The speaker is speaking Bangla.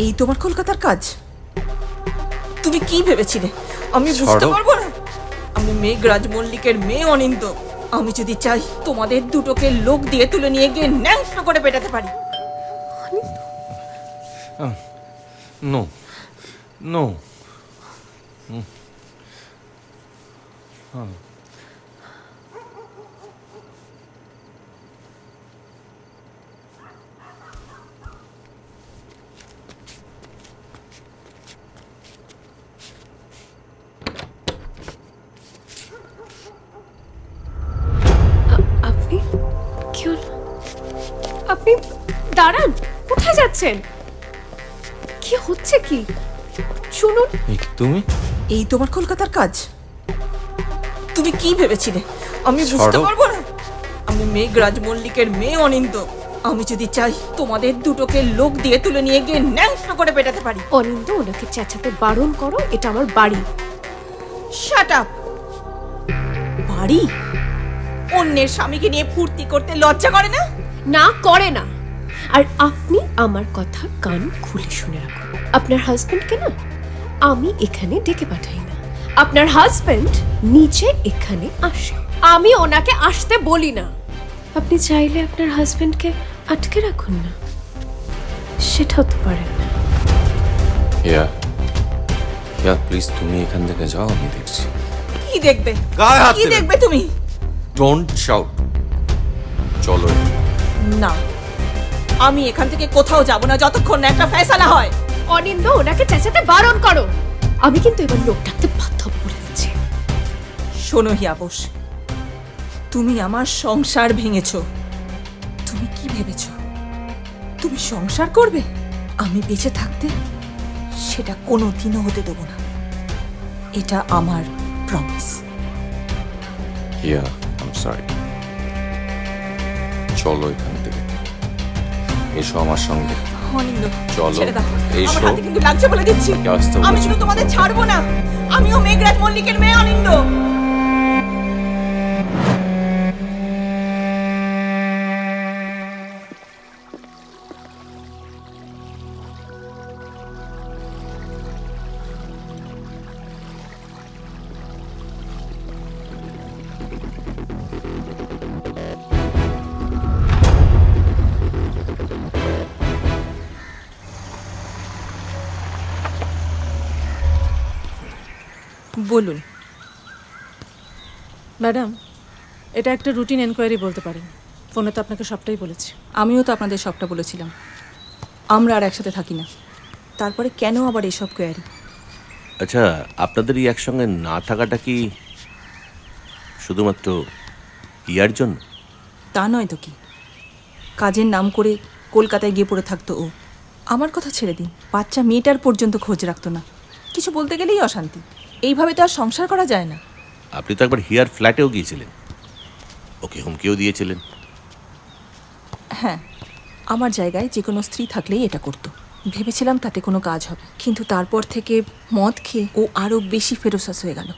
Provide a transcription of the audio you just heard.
এই তোমার কলকাতার কাজ? তুমি কি ভেবেছিলে আমি বুঝতে পারবো না? আমি মেঘরাজ মল্লিকের মেয়ে অনিন্দ। আমি যদি চাই তোমাদের দুটোকে লোক দিয়ে তুলে নিয়ে গিয়ে ন্যাংটা করে পেটাতে পারি। নো নো আপনি কি হলো? আপনি দাঁড়ান, কোথায় যাচ্ছেন? কি হচ্ছে কি? শুনুন। তুমি এই তোমার কলকাতার কাজ? তুমি কি ভেবেছিলে আমি বুঝতে পারবো না? আমি মেঘরাজ মল্লিকের মেয়ে অনিন্দ। আমি যদি চাই তোমাদের দুটোকে লোক দিয়ে তুলে নিয়ে গিয়ে ন্যাংটা করে পেটাতে পারি। অনিন্দ, ওনাকে চেঁচাতে বারণ করো, এটা আমার বাড়ি। Shut up. বাড়ি? অন্যের স্বামীকে নিয়ে ফুর্তি করতে লজ্জা করে না? না, করে না। আর আপনি আমার কথা কান খুলে শুনে রাখুন। আপনার হাজবেন্ডকে না আমি এখানে ডেকে পাঠাই না, আপনার হাজবেন্ড নিচে এখানে আসে, আমি ওনাকে আসতে বলি না। আপনি চাইলে আপনার হাজবেন্ডকে আটকে রাখুন না, সেটাও তো পারেন না। প্লিজ তুমি এখান থেকে যাও, আমি দেখছি। কি দেখবে? কি দেখবে তুমি? Don't shout. চলো। না, আমি এখান থেকে কোথাও যাব না যতক্ষণ না একটা ফয়সালা হয়। অনিন্দ, ওনাকে চেঁচাতে বারণ করো। আমি কিন্তু এবার লোক ডাকতে বাধ্য করে দিচ্ছি। শোনো হিয়াবোস, তুমি আমার সংসার ভেঙেছো। তুমি কি ভেবেছো তুমি সংসার করবে আমি বেঁচে থাকতে? সেটা কোনোদিনও হতে দেবো না। এটা আমার প্রমিস। I am sorry. চলো এখান থেকে, এসো আমার সঙ্গে। চলো, আমার হাতে কিন্তু লাগছে বলে দিচ্ছি। আমি কিন্তু তোমাদের ছাড়বো না। আমিও মেঘরাজ মল্লিকের মেয়ে অনিন্দ। বলুন ম্যাডাম, এটা একটা রুটিন এনকোয়ারি বলতে পারেন। ফোনে তো আপনাকে সবটাই বলেছি। আমিও তো আপনাদের সবটা বলেছিলাম। আমরা আর একসাথে থাকি না, তারপরে কেন আবার এসব কোয়ারি? আচ্ছা, আপনাদের এই একসঙ্গে না থাকাটা কি শুধুমাত্র ইয়ার জন্য? তা নয় তো কি, কাজের নাম করে কলকাতায় গিয়ে পড়ে থাকতো ও। আমার কথা ছেড়ে দিন, বাচ্চা মেয়েটার পর্যন্ত খোঁজ রাখতো না। কিছু বলতে গেলেই অশান্তি। এইভাবে তো আর সংসার করা যায় না। আপনি তো একবার হিয়ার ফ্ল্যাটেও গিয়েছিলেন, ওকে হুমকিও দিয়েছিলেন। হ্যাঁ, আমার জায়গায় যে কোনো স্ত্রী থাকলেই এটা করতো। ভেবেছিলাম তাতে কোনো কাজ হবে, কিন্তু তারপর থেকে মদ খেয়ে ও আরও বেশি ফেরোসাস হয়ে গেল।